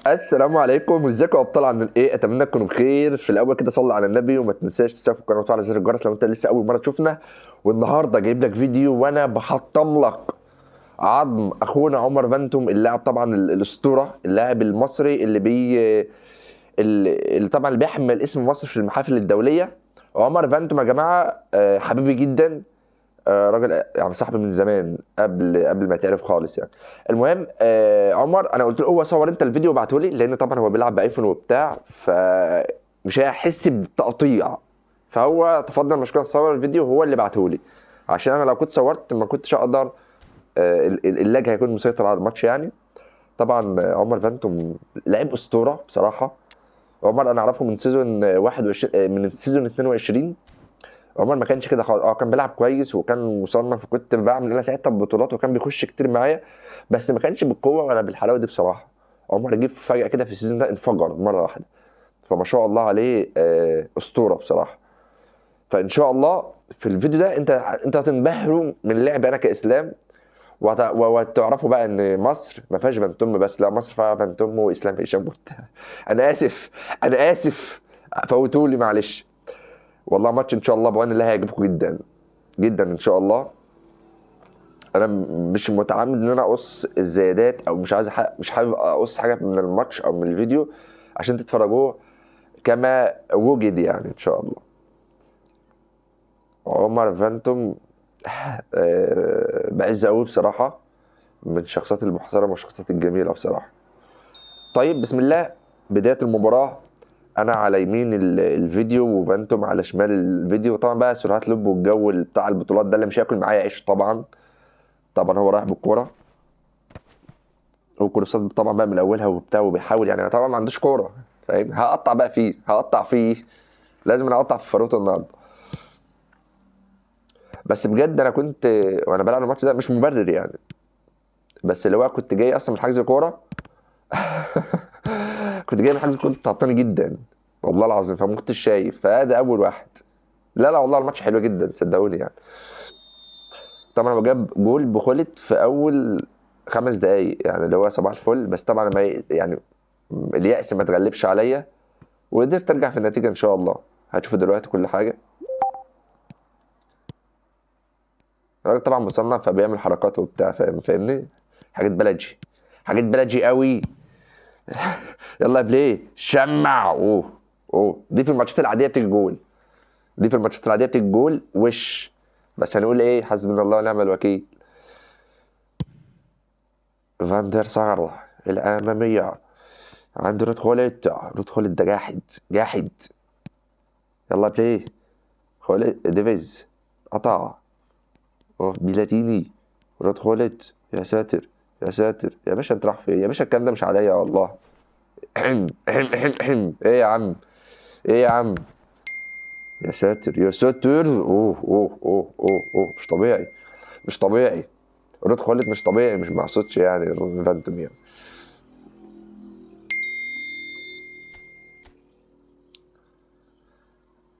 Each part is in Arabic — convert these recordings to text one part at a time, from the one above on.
السلام عليكم، ازيكم يا ابطال؟ عن ايه؟ اتمنى تكونوا بخير. في الاول كده صلي على النبي وما تنساش تشترك في القناه وتفعل زر الجرس لو انت لسه اول مره تشوفنا. والنهارده جايب لك فيديو وانا بحطم لك عظم اخونا عمر فانتوم، اللاعب طبعا الاسطوره، اللاعب المصري اللي طبعا اللي بيحمل اسم مصر في المحافل الدوليه. عمر فانتوم يا جماعه حبيبي جدا. راجل يعني صاحبي من زمان قبل ما يتعرف خالص يعني. المهم عمر انا قلت له هو صور انت الفيديو وابعته لي، لان طبعا هو بيلعب بايفون وبتاع، فمش هيحس بتقطيع. فهو تفضل مشكور صور الفيديو، هو اللي بعته لي، عشان انا لو كنت صورت ما كنتش اقدر. اللاج هيكون مسيطر على الماتش يعني. طبعا عمر فانتوم لعيب اسطوره بصراحه. عمر انا اعرفه من سيزون 21، من سيزون 22. عمر ما كانش كده خالص. كان بيلعب كويس وكان مصنف، وكنت بعمل انا ساعتها بطولات، وكان بيخش كتير معايا، بس ما كانش بالقوه ولا بالحلاوه دي بصراحه. عمر جه فجاه كده في السيزون ده انفجر مره واحده، فما شاء الله عليه اسطوره بصراحه. فان شاء الله في الفيديو ده انت هتنبهروا من لعب انا كاسلام، وتعرفوا بقى ان مصر ما فيهاش فانتوم بس، لا مصر فيها فانتوم واسلام هشام وبتاع. انا اسف، انا اسف، فوتوا لي معلش. والله ماتش ان شاء الله بعون الله هيعجبكم جدا جدا ان شاء الله. انا مش متعمد ان انا اقص الزيادات، او مش عايز مش حابب اقص حاجه من الماتش او من الفيديو عشان تتفرجوه كما وجد يعني ان شاء الله. عمر فانتوم بعز قوي بصراحه، من الشخصيات المحترمه والشخصيات الجميله بصراحه. طيب بسم الله، بدايه المباراه. انا على يمين الفيديو وفانتوم على شمال الفيديو. طبعا بقى سرعات لب والجو بتاع البطولات ده اللي مش هياكل معايا عيش طبعا. طبعا هو رايح بالكوره، وكورسات طبعا بقى من اولها وبتاع، وبيحاول يعني. انا طبعا ما عنديش كوره، فاهم؟ هقطع بقى فيه، هقطع فيه، لازم انا اقطع في فاروت النهارده. بس بجد انا كنت وانا بلعب الماتش ده مش مبرر يعني، بس اللي هو كنت جاي اصلا من حجز كوره. كنت جاي من حجز كوره تعبتني جدا والله العظيم، فما كنتش شايف. فده اول واحد. لا لا والله الماتش حلو جدا صدقوني يعني. طبعا هو جاب جول بخلت في اول 5 دقايق يعني، اللي هو صباح الفل. بس طبعا ما يعني اليأس ما تغلبش عليا، وقدرت ارجع في النتيجه ان شاء الله. هتشوفوا دلوقتي كل حاجه. الراجل طبعا مصنف فبيعمل حركات وبتاع، فاهمني؟ حاجات بلدي، حاجات بلدي قوي. يلا يا بلاي شمع. اوه اوه، دي في الماتشات العاديه بتيجي جول، دي في الماتشات العاديه بتيجي جول وش. بس هنقول ايه؟ حسبنا الله ونعم الوكيل. فاندر سار الاماميه عند رود خولت. رود خولت ده جاحد جاحد. يلا يا بلاي خولت ديفيز قطع. اوه بلاتيني، رود خولت. يا ساتر يا ساتر يا باشا، انت رايح فين يا باشا؟ الكلام ده مش عليا والله. احم احم احم احم. ايه يا عم؟ ايه يا عم؟ يا ساتر يا ساتر. اوه اوه اوه اوه اوه، مش طبيعي، مش طبيعي. رود خالد مش طبيعي، مش محسودش يعني فانتوم يعني.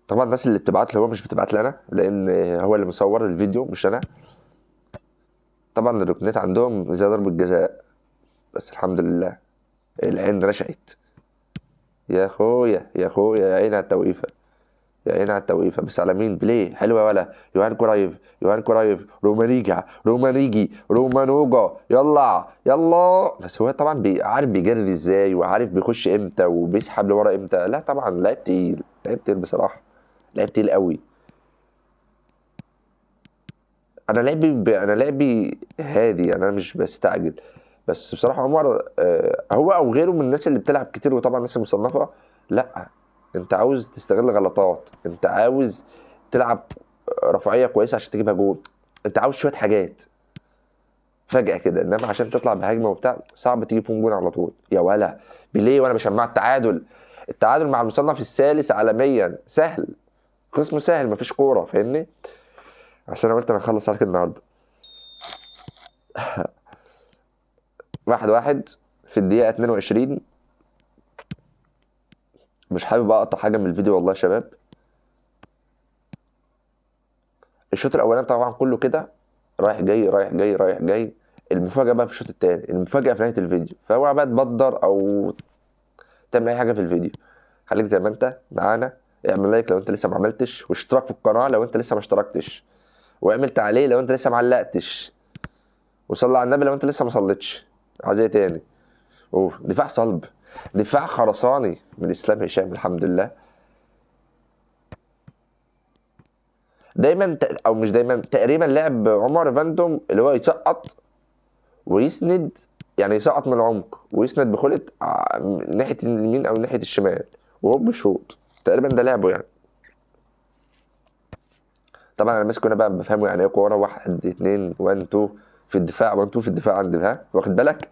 طبعا الناس اللي بتبعت له هو مش بتبعت لي انا، لان هو اللي مصور الفيديو مش انا. طبعا الركنات عندهم زي ضربة جزاء، بس الحمد لله العين رشقت. يا اخويا يا اخويا، يا عيني على التوقيفه، يا عيني على التوقيفه. بس على مين؟ بليه حلوه ولا يوهان كورايف؟ يوهان كورايف، رومانيجا رومانيجي رومانوجا. يلا يلا. بس هو طبعا عارف بيجري ازاي، وعارف بيخش امتى وبيسحب لورا امتى. لا طبعا لعيب تقيل، لعيب تقيل بصراحه، لعيب تقيل قوي. انا لعبي هادي يعني، انا مش بستعجل. بس بصراحه عمر هو او غيره من الناس اللي بتلعب كتير، وطبعا الناس المصنفه، لا. انت عاوز تستغل غلطات، انت عاوز تلعب رفاعيه كويسه عشان تجيبها جول، انت عاوز شويه حاجات فجاه كده. انما عشان تطلع بهجمه وبتاع صعب تجيب فيهم جول على طول يا ولا. بليه وانا بشمع التعادل. التعادل مع المصنف الثالث عالميا سهل، قسم سهل، مفيش كوره، فاهمني؟ عشان انا قلت انا هخلص عليك النهارده. 1-1 في الدقيقة 22. مش حابب أقطع حاجة من الفيديو والله يا شباب. الشوط الأولاني طبعا كله كده رايح جاي رايح جاي رايح جاي. المفاجأة بقى في الشوط التاني، المفاجأة في نهاية الفيديو. فهو بقى تبدر أو تعمل اي حاجه في الفيديو. خليك زي ما انت معانا، اعمل لايك لو انت لسه ما عملتش، واشتراك في القناه لو انت لسه ما اشتركتش، واعمل تعليق لو انت لسه ما علقتش، وصلي على النبي لو انت لسه ما صليتش. عايز ايه تاني؟ اوه، دفاع صلب، دفاع خرساني من اسلام هشام. الحمد لله. دايما او مش دايما، تقريبا لعب عمر فاندوم اللي هو يسقط ويسند، يعني يسقط من العمق ويسند بخلة ناحيه اليمين او ناحيه الشمال وهو بيشوط. تقريبا ده لعبه يعني. طبعا انا ماسك هنا بقى بفهمه يعني ايه كوره 1 2 1 2 في الدفاع، 1 2 في الدفاع عندي، ها واخد بالك؟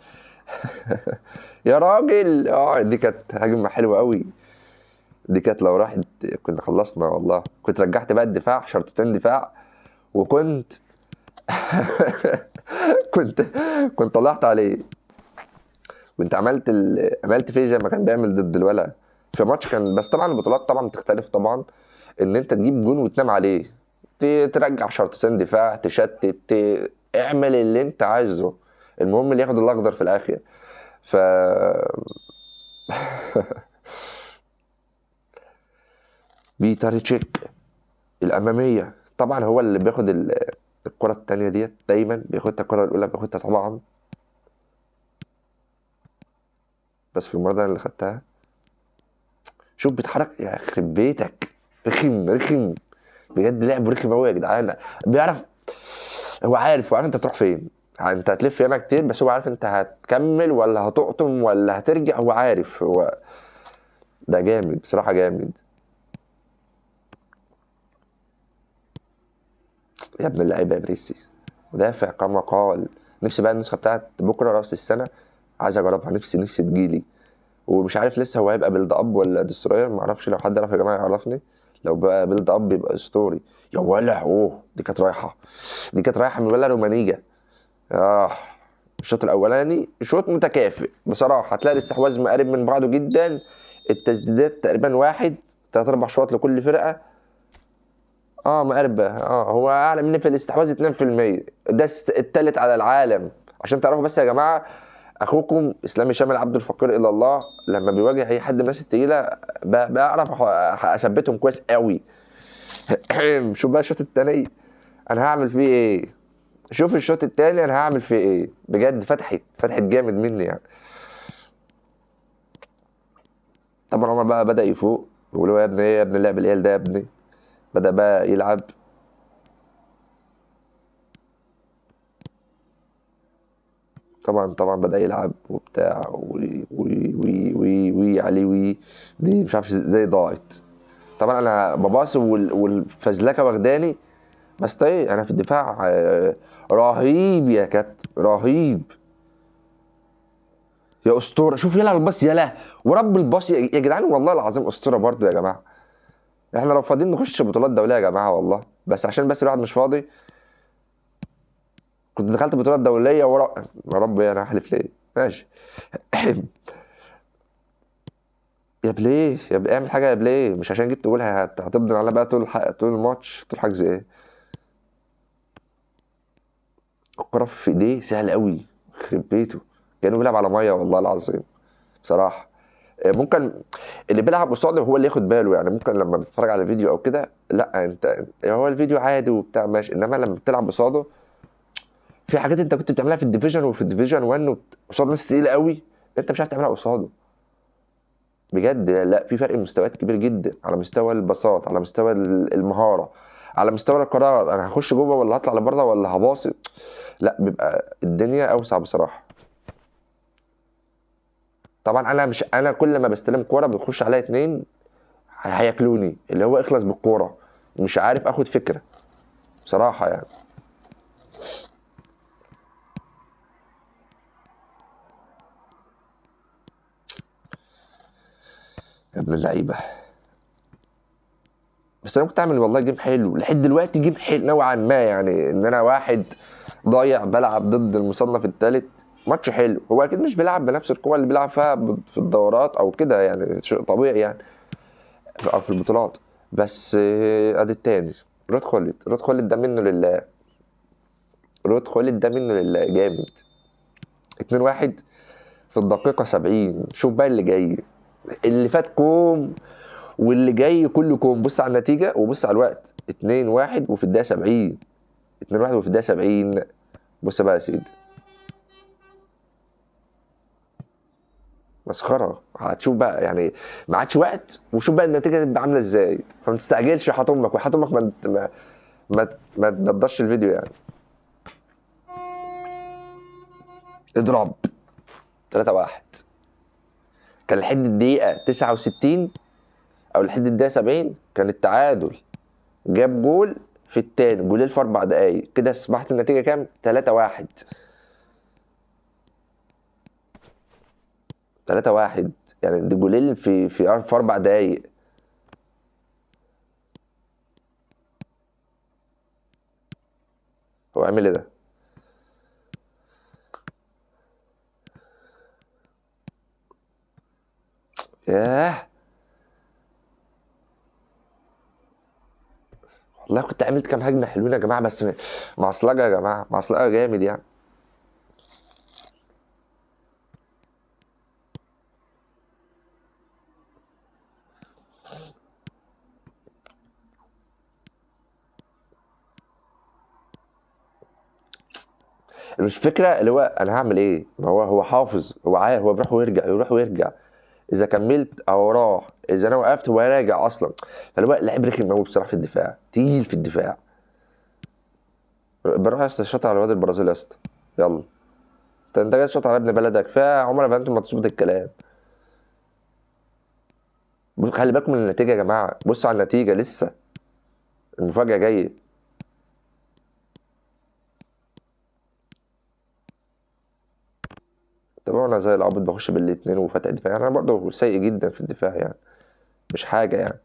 يا راجل دي كانت هجمه حلوه قوي. دي كانت لو راحت كنا خلصنا والله. كنت رجعت بقى الدفاع شرطتين دفاع، وكنت كنت كنت طلعت عليه. كنت عملت فيه زي ما كان بيعمل ضد الولا في ماتش كان. بس طبعا البطولات طبعا بتختلف طبعا، ان انت تجيب جون وتنام عليه، ترجع شرطتين دفاع، تشتت، اعمل اللي انت عايزه، المهم اللي ياخد الاخضر في الاخر. ف بيتر تشيك الاماميه طبعا هو اللي بياخد الكره التانية ديت، دايما بياخدها. الكره الاولى بياخدها طبعا، بس في المره اللي خدتها شوف بيتحرك، يا يخرب بيتك. رخم رخم بجد، لعب رخم قوي يا جدعان. بيعرف، هو عارف انت تروح فين. انت هتلف ياما كتير، بس هو عارف انت هتكمل ولا هتقطم ولا هترجع. هو عارف. هو ده جامد بصراحه، جامد يا ابن اللعيبه يا بريسي. مدافع كما قال. نفسي بقى النسخه بتاعت بكره راس السنه، عايز اجربها. نفسي تجيلي. ومش عارف لسه هو هيبقى بيلد اب ولا دستروير، معرفش. لو حد عرف يا جماعه يعرفني. لو بقى بيلد اب يبقى اسطوري. يا ولا دي كانت رايحه. دي كانت رايحه من ولا رومانيجا. اه الشوط الاولاني شوط متكافئ بصراحه، هتلاقي الاستحواذ مقارب من بعضه جدا. التسديدات تقريبا واحد، 3 4 شوط لكل فرقه. مقاربه. هو اعلى مني في الاستحواذ 2%. ده التالت على العالم. عشان تعرفوا بس يا جماعه، اخوكم اسلامي شامل عبد الفقير الى الله لما بيواجه اي حد من الناس التقيله بعرف اثبتهم كويس قوي. شوف بقى الشوط التاني انا هعمل فيه ايه. شوف الشوط التاني انا هعمل فيه ايه بجد. فتحت جامد مني يعني. طبعا عمر بقى بدأ يفوق، يقول له يا ابني ايه يا ابني اللعب العيال ده يا ابني. بدأ بقى يلعب. طبعا بدأ يلعب وبتاع وي عليه دي مش عارف ازاي ضاعت. طبعا انا بباص والفزلكه واخداني. بس طيب انا في الدفاع رهيب يا كابتن، رهيب يا اسطوره. شوف يلا الباص، يلا ورب الباص يا جدعان، والله العظيم اسطوره برضه يا جماعه. احنا لو فاضيين نخش بطولات دوليه يا جماعه والله، بس عشان بس الواحد مش فاضي. كنت دخلت بطولات دوليه يا رب انا احلف ليه. ماشي. يا بليه يا بليه اعمل حاجه يا بليه، مش عشان جيت تقولها هتفضل على بقى طول الماتش طول حجز ايه. الكرة في ايديه سهل قوي، يخرب بيته. كانه بيلعب على ميه والله العظيم بصراحه. ممكن اللي بيلعب قصاده هو اللي ياخد باله يعني. ممكن لما بتتفرج على فيديو او كده، لا انت هو الفيديو عادي وبتاع ماشي، انما لما بتلعب قصاده في حاجات انت كنت بتعملها في الديفيجن وفي الديفيجن 1 قصاد ناس تقيله قوي، انت مش عارف تعملها قصاده بجد. لا في فرق مستويات كبير جدا، على مستوى البساط، على مستوى المهاره، على مستوى القرار. انا هخش جوه ولا هطلع لبره ولا هباصي. لا بيبقى الدنيا اوسع بصراحه. طبعا انا كل ما بستلم كوره بيخش عليا 2 هياكلوني، اللي هو اخلص بالكوره. مش عارف اخد فكره بصراحه يعني. يا ابن اللعيبه. بس انا كنت اعمل والله جيم حلو لحد دلوقتي، جيم حلو نوعا ما يعني. ان انا واحد ضايع بلعب ضد المصنف الثالث، ماتش حلو. هو اكيد مش بيلعب بنفس القوه اللي بيلعب فيها في الدورات او كده يعني، شيء طبيعي يعني، او في البطولات. بس ادي التاني. رود خولد ده منه لله. رود خولد ده منه لله جامد. 2-1 في الدقيقة 70. شوف بقى اللي جاي. اللي فات كوم واللي جاي كله كوم. بص على النتيجه وبص على الوقت، 2-1 وفي الدقيقه 70. 2-1 وفي الدقيقه 70. بص بقى يا سيدي، مسخره. هتشوف بقى يعني، ما عادش وقت، وشوف بقى النتيجه تبقى عامله ازاي. فما تستعجلش وحياة امك، وحياة امك ما تقدرش الفيديو يعني. اضرب 3-1. كان لحد الدقيقه 69 او لحد الدقيقه 70 كان التعادل. جاب جول في التاني، جولين في 4 دقايق، كده اصبحت النتيجه كام؟ 3-1. 3-1 يعني دي جولين في 4 دقايق. هو عامل ايه ده؟ ياه، والله كنت عملت كام هجمه حلوين يا جماعه، بس معصلجه يا جماعه، معصلجه جامد يعني. مش فكره اللي هو انا هعمل ايه، ما هو حافظ، هو عارف، هو بيروح ويرجع يروح ويرجع. اذا كملت او راح، اذا انا وقفت هو راجع اصلا. فاللي هو لعيب رخم قوي بصراحه، في الدفاع تقيل في الدفاع. بروح يا اسطى شاط على الواد البرازيلي يا اسطى. يلا، انت جاي تشوط على ابن بلدك، كفايه عمر ما انتم ما تظبط الكلام. خلي بالكم من النتيجه يا جماعه، بصوا على النتيجه لسه، المفاجاه جايه. طبعا انا زي العبط بخش بالاتنين وفاتح دفاع يعني، انا برضه سيء جدا في الدفاع يعني، مش حاجه يعني.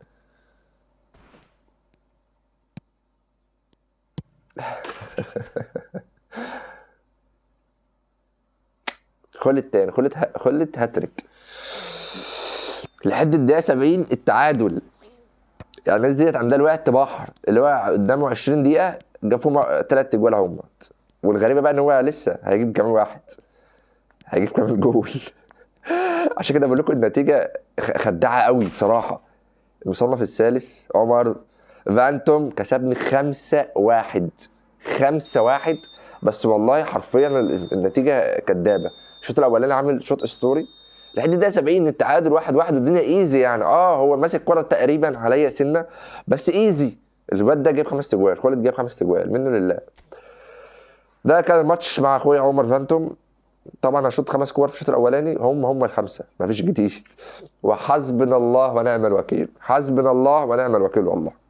خلت هاتريك لحد الدقيقه 70 التعادل. يعني الناس ديت عندها الوقت بحر، اللي هو قدامه 20 دقيقه جاب فيهم 3 اجوال اهم. والغريبه بقى ان هو لسه هيجيب كمان واحد، هيجيب كمان جول. عشان كده بقول لكم النتيجه خداعه قوي بصراحه. المصنف الثالث عمر فانتوم كسبني 5-1. 5-1. بس والله حرفيا النتيجه كدابه. الشوط الاولاني عامل شوط اسطوري لحد الدقيقه 70 التعادل 1-1 والدنيا ايزي يعني. هو ماسك كرة تقريبا عليا سنه، بس ايزي. الواد ده جاب 5 اجوال، خالد جاب 5 اجوال منه لله. ده كان الماتش مع اخويا عمر فانتوم. طبعا هشوط 5 كور في الشوط الاولاني، هم الخمسه، مفيش جديد. وحسبنا الله ونعم الوكيل، حسبنا الله ونعم الوكيل والله.